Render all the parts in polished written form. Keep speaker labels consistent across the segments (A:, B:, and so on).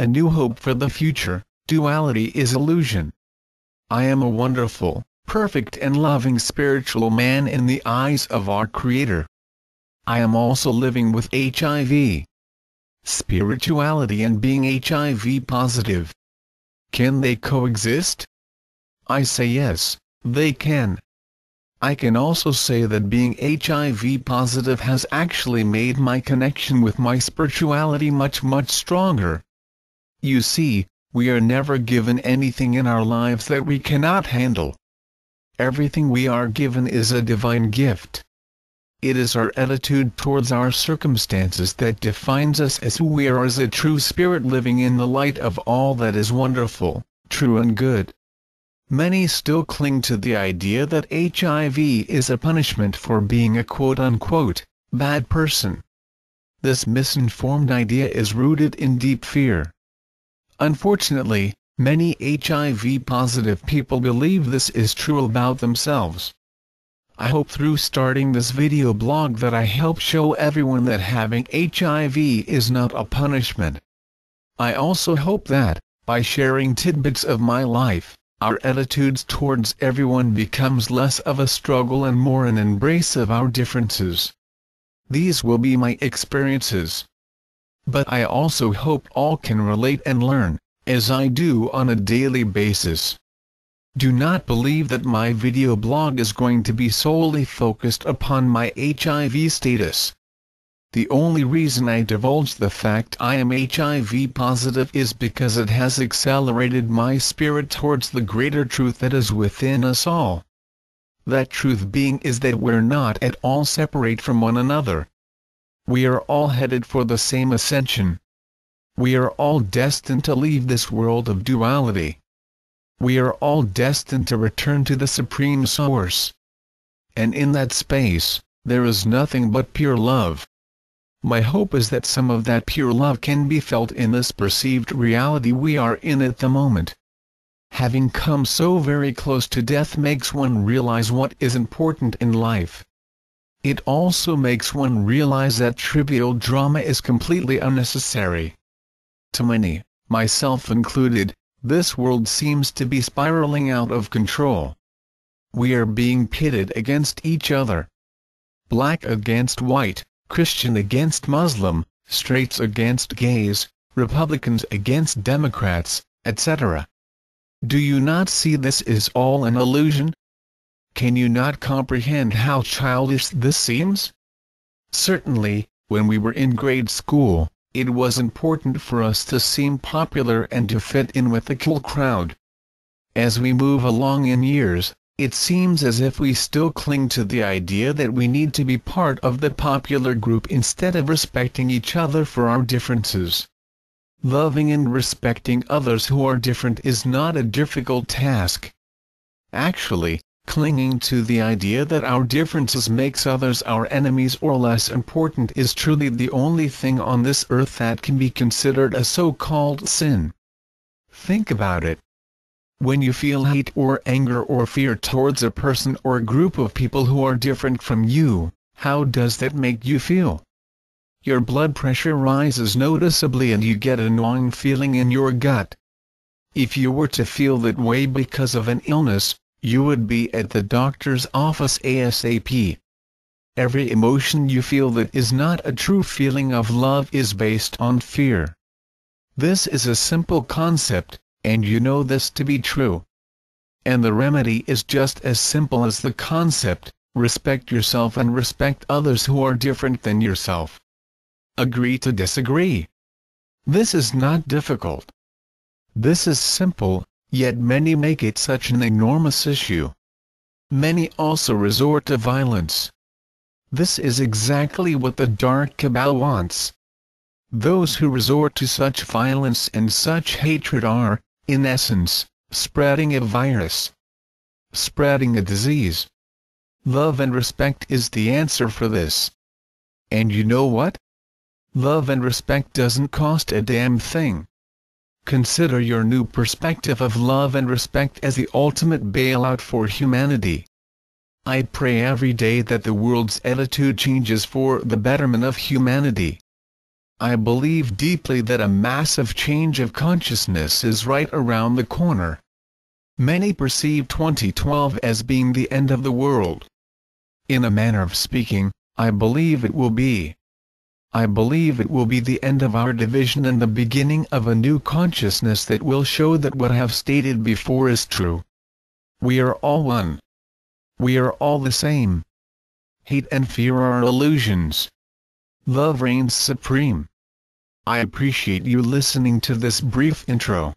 A: a new hope for the future. Duality is illusion. I am a wonderful, perfect and loving spiritual man in the eyes of our Creator. I am also living with HIV. Spirituality and being HIV positive. Can they coexist? I say yes, they can. I can also say that being HIV positive has actually made my connection with my spirituality much stronger. You see, we are never given anything in our lives that we cannot handle. Everything we are given is a divine gift. It is our attitude towards our circumstances that defines us as who we are as a true spirit living in the light of all that is wonderful, true and good. Many still cling to the idea that HIV is a punishment for being a quote-unquote bad person. This misinformed idea is rooted in deep fear. Unfortunately, many HIV-positive people believe this is true about themselves. I hope through starting this video blog that I help show everyone that having HIV is not a punishment. I also hope that, by sharing tidbits of my life, our attitudes towards everyone becomes less of a struggle and more an embrace of our differences. These will be my experiences. But I also hope all can relate and learn, as I do on a daily basis. Do not believe that my video blog is going to be solely focused upon my HIV status. The only reason I divulge the fact I am HIV positive is because it has accelerated my spirit towards the greater truth that is within us all. That truth being is that we're not at all separate from one another. We are all headed for the same ascension. We are all destined to leave this world of duality. We are all destined to return to the Supreme Source. And in that space, there is nothing but pure love. My hope is that some of that pure love can be felt in this perceived reality we are in at the moment. Having come so very close to death makes one realize what is important in life. It also makes one realize that trivial drama is completely unnecessary. To many, myself included, this world seems to be spiraling out of control. We are being pitted against each other. Black against white, Christian against Muslim, straights against gays, Republicans against Democrats, etc. Do you not see this is all an illusion? Can you not comprehend how childish this seems? Certainly, when we were in grade school, it was important for us to seem popular and to fit in with the cool crowd. As we move along in years, it seems as if we still cling to the idea that we need to be part of the popular group instead of respecting each other for our differences. Loving and respecting others who are different is not a difficult task. Actually, clinging to the idea that our differences makes others our enemies or less important is truly the only thing on this earth that can be considered a so-called sin. Think about it. When you feel hate or anger or fear towards a person or a group of people who are different from you, how does that make you feel? Your blood pressure rises noticeably and you get a gnawing feeling in your gut. If you were to feel that way because of an illness, you would be at the doctor's office ASAP. Every emotion you feel that is not a true feeling of love is based on fear. This is a simple concept, and you know this to be true. And the remedy is just as simple as the concept: respect yourself and respect others who are different than yourself. Agree to disagree. This is not difficult. This is simple, yet many make it such an enormous issue. Many also resort to violence. This is exactly what the dark cabal wants. Those who resort to such violence and such hatred are, in essence, spreading a virus. Spreading a disease. Love and respect is the answer for this. And you know what? Love and respect doesn't cost a damn thing. Consider your new perspective of love and respect as the ultimate bailout for humanity. I pray every day that the world's attitude changes for the betterment of humanity. I believe deeply that a massive change of consciousness is right around the corner. Many perceive 2012 as being the end of the world. In a manner of speaking, I believe it will be. I believe it will be the end of our division and the beginning of a new consciousness that will show that what I have stated before is true. We are all one. We are all the same. Hate and fear are illusions. Love reigns supreme. I appreciate you listening to this brief intro.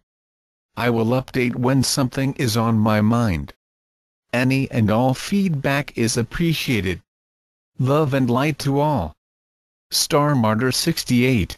A: I will update when something is on my mind. Any and all feedback is appreciated. Love and light to all. Star Martyr 68